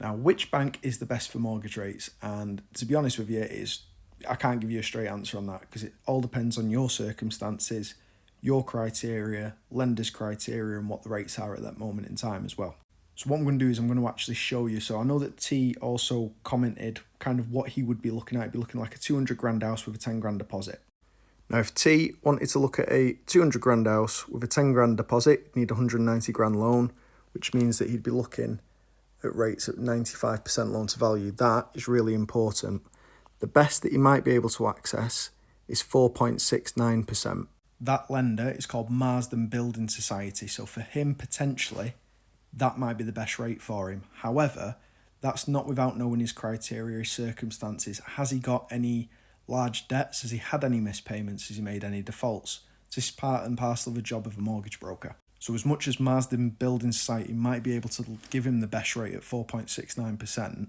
Now, which bank is the best for mortgage rates? And to be honest with you, I can't give you a straight answer on that because it all depends on your circumstances, your criteria, lender's criteria, and what the rates are at that moment in time as well. So what I'm going to do is I'm going to actually show you. So I know that T also commented kind of what he would be looking at. He'd be looking like a 200 grand house with a 10 grand deposit. Now, if T wanted to look at a 200 grand house with a 10 grand deposit, he'd need a 190 grand loan, which means that he'd be looking at rates at 95% loan to value. That is really important. The best that you might be able to access is 4.69%. That lender is called Marsden Building Society. So for him, potentially, that might be the best rate for him. However, that's not without knowing his criteria, his circumstances. Has he got any large debts? Has he had any missed payments? Has he made any defaults? It's part and parcel of the job of a mortgage broker. So as much as Marsden Building Society might be able to give him the best rate at 4.69%,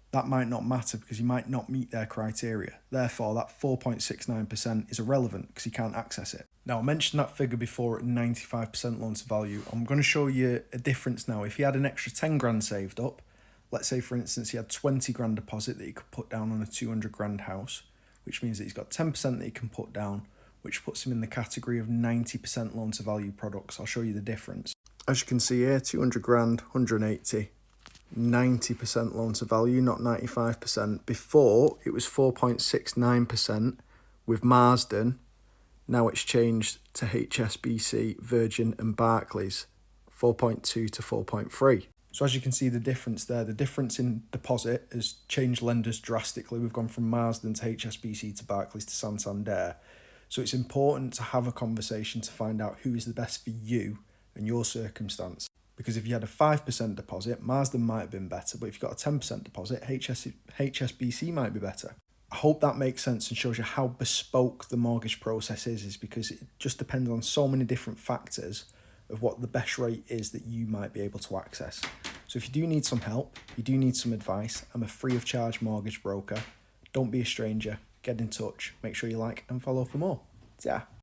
that might not matter because he might not meet their criteria. Therefore, that 4.69% is irrelevant because he can't access it. Now, I mentioned that figure before at 95% loan to value. I'm going to show you a difference now. If he had an extra 10 grand saved up, let's say, for instance, he had 20 grand deposit that he could put down on a 200 grand house, which means that he's got 10% that he can put down, which puts him in the category of 90% loan to value products. I'll show you the difference. As you can see here, 200 grand, 180, 90% loan to value, not 95%. Before, it was 4.69% with Marsden. Now it's changed to HSBC, Virgin and Barclays, 4.2 to 4.3. So as you can see the difference there, the difference in deposit has changed lenders drastically. We've gone from Marsden to HSBC to Barclays to Santander. So it's important to have a conversation to find out who is the best for you and your circumstance. Because if you had a 5% deposit, Marsden might have been better, but if you've got a 10% deposit, HSBC might be better. I hope that makes sense and shows you how bespoke the mortgage process is because it just depends on so many different factors of what the best rate is that you might be able to access. So if you do need some help, you do need some advice, I'm a free of charge mortgage broker. Don't be a stranger, get in touch, make sure you like and follow for more. Yeah.